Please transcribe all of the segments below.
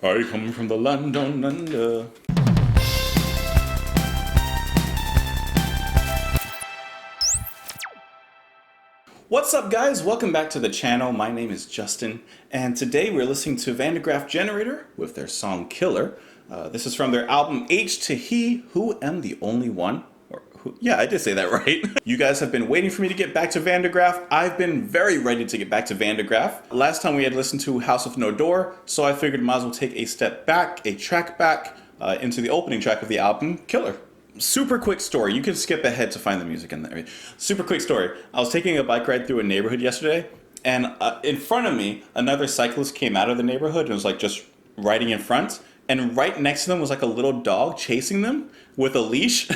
I come from the land down under. What's up, guys? Welcome back to the channel. My name is Justin, and today we're listening to Graaf Generator with their song Killer. This is from their album H to He, Who Am the Only One. Yeah, I did say that right. You guys have been waiting for me to get back to Graaf. I've been very ready to get back to Graaf. Last time we had listened to House of No Door, so I figured might as well take a step back, a track back, into the opening track of the album, Killer. Super quick story. You can skip ahead to find the music in there. Super quick story. I was taking a bike ride through a neighborhood yesterday, and in front of me, another cyclist came out of the neighborhood and was like just riding in front. And right next to them was like a little dog chasing them with a leash.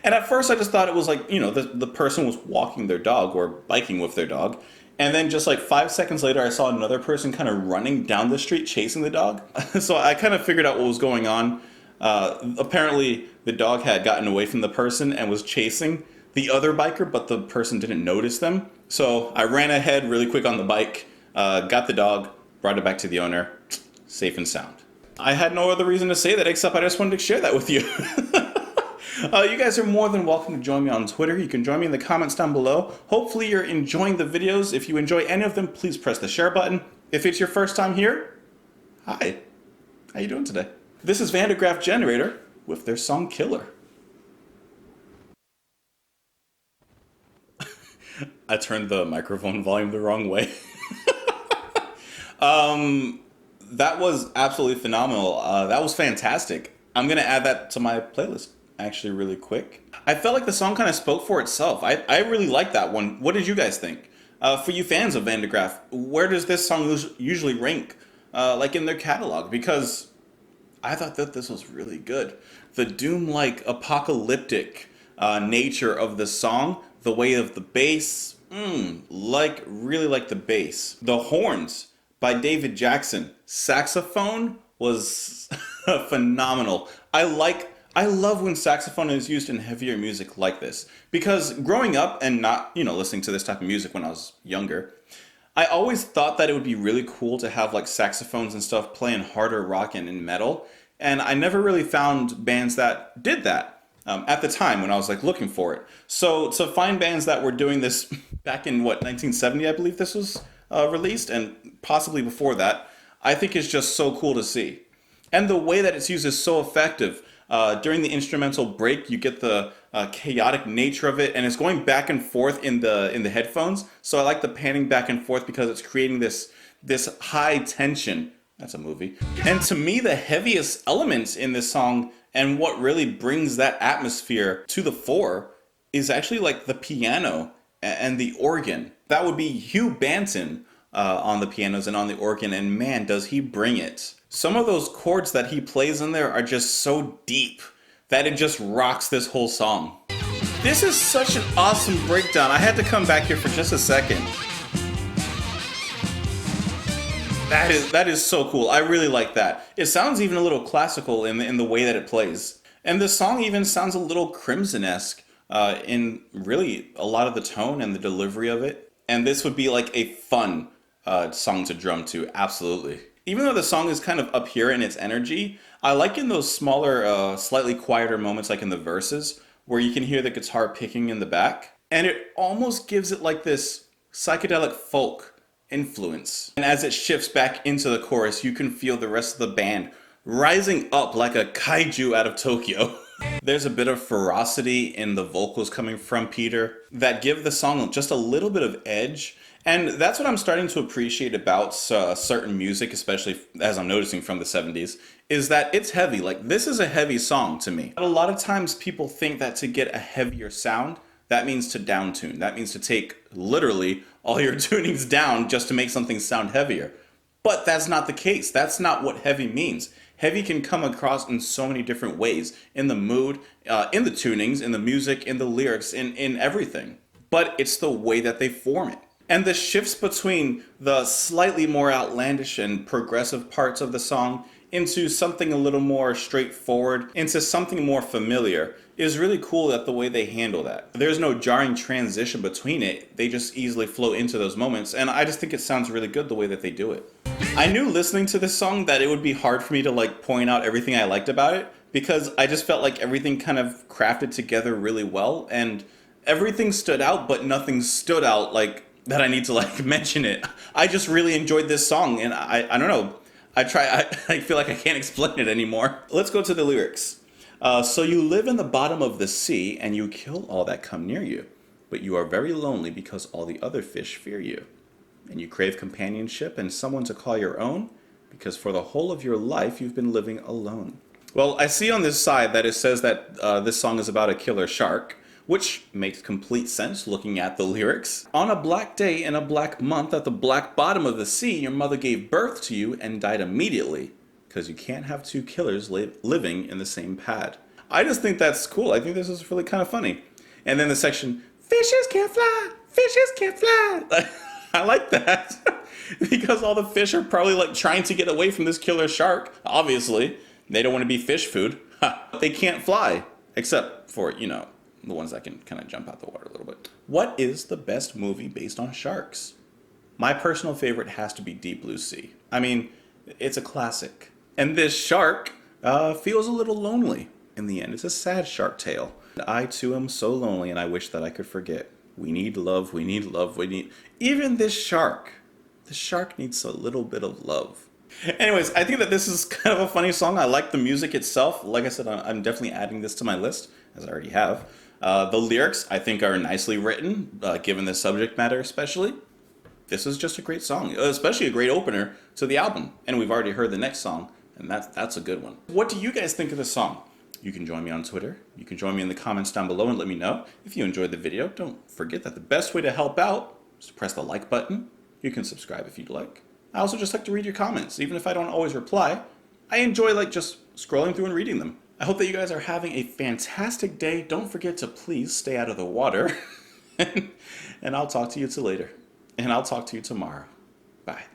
And at first I just thought it was like, you know, the person was walking their dog or biking with their dog. And then just like 5 seconds later, I saw another person kind of running down the street chasing the dog. So I kind of figured out what was going on. Apparently the dog had gotten away from the person and was chasing the other biker, but the person didn't notice them. So I ran ahead really quick on the bike, got the dog, brought it back to the owner, safe and sound. I had no other reason to say that except I just wanted to share that with you. You guys are more than welcome to join me on Twitter. You can join me in the comments down below. Hopefully you're enjoying the videos. If you enjoy any of them, please press the share button. If it's your first time here, hi. How you doing today? This is Graaf Generator with their song Killer. I turned the microphone volume the wrong way. That was absolutely phenomenal. That was fantastic. I'm going to add that to my playlist actually really quick. I felt like the song kind of spoke for itself. I really like that one. What did you guys think? For you fans of Graaf, where does this song usually rank like in their catalog? Because I thought that this was really good. The doom-like apocalyptic nature of the song, the way of the bass, really like the bass. The horns by David Jackson. Saxophone was phenomenal. I love when saxophone is used in heavier music like this, because growing up and not, listening to this type of music when I was younger, I always thought that it would be really cool to have like saxophones and stuff playing harder rock and in metal, and I never really found bands that did that at the time when I was like looking for it. So to find bands that were doing this back in 1970, I believe this was released, and possibly before that, I think is just so cool to see. And the way that it's used is so effective. During the instrumental break, you get the chaotic nature of it, and it's going back and forth in the headphones. So I like the panning back and forth because it's creating this high tension. That's a movie. And to me, the heaviest elements in this song and what really brings that atmosphere to the fore is actually like the piano and the organ. That would be Hugh Banton on the pianos and on the organ, and man, does he bring it. Some of those chords that he plays in there are just so deep that it just rocks this whole song. This is such an awesome breakdown. I had to come back here for just a second. That is so cool. I really like that. It sounds even a little classical in the way that it plays. And the song even sounds a little Crimson-esque in really a lot of the tone and the delivery of it. And this would be like a fun song to drum to, absolutely. Even though the song is kind of up here in its energy, I like in those smaller, slightly quieter moments like in the verses, where you can hear the guitar picking in the back. And it almost gives it like this psychedelic folk influence. And as it shifts back into the chorus, you can feel the rest of the band rising up like a kaiju out of Tokyo. There's a bit of ferocity in the vocals coming from Peter that give the song just a little bit of edge. And that's what I'm starting to appreciate about certain music, especially as I'm noticing from the 70s, is that it's heavy. Like, this is a heavy song to me. A lot of times people think that to get a heavier sound, that means to downtune. That means to take literally all your tunings down just to make something sound heavier. But that's not the case. That's not what heavy means. Heavy can come across in so many different ways, in the mood, in the tunings, in the music, in the lyrics, in everything. But it's the way that they form it. And the shifts between the slightly more outlandish and progressive parts of the song into something a little more straightforward, into something more familiar, is really cool at the way they handle that. There's no jarring transition between it. They just easily flow into those moments, and I just think it sounds really good the way that they do it. I knew listening to this song that it would be hard for me to like point out everything I liked about it because I just felt like everything kind of crafted together really well and everything stood out, but nothing stood out like that I need to like mention it. I just really enjoyed this song and I don't know. I feel like I can't explain it anymore. Let's go to the lyrics. So you live in the bottom of the sea and you kill all that come near you, but you are very lonely because all the other fish fear you. And you crave companionship and someone to call your own, because for the whole of your life you've been living alone. Well, I see on this side that it says that this song is about a killer shark, which makes complete sense looking at the lyrics. On a black day in a black month at the black bottom of the sea, your mother gave birth to you and died immediately, because you can't have two killers living in the same pad. I just think that's cool. I think this is really kind of funny. And then the section, fishes can't fly, fishes can't fly. I like that because all the fish are probably like trying to get away from this killer shark. Obviously, they don't want to be fish food. They can't fly, except for, you know, the ones that can kind of jump out the water a little bit. What is the best movie based on sharks? My personal favorite has to be Deep Blue Sea. I mean, it's a classic. And this shark feels a little lonely in the end. It's a sad shark tale. I too am so lonely and I wish that I could forget. We need love, we need love, we need... Even this shark. The shark needs a little bit of love. Anyways, I think that this is kind of a funny song. I like the music itself. Like I said, I'm definitely adding this to my list, as I already have. The lyrics, I think, are nicely written, given the subject matter especially. This is just a great song, especially a great opener to the album. And we've already heard the next song, and that's a good one. What do you guys think of the song? You can join me on Twitter. You can join me in the comments down below and let me know. If you enjoyed the video, don't forget that the best way to help out is to press the like button. You can subscribe if you'd like. I also just like to read your comments, even if I don't always reply. I enjoy like just scrolling through and reading them. I hope that you guys are having a fantastic day. Don't forget to please stay out of the water. And I'll talk to you later. And I'll talk to you tomorrow. Bye.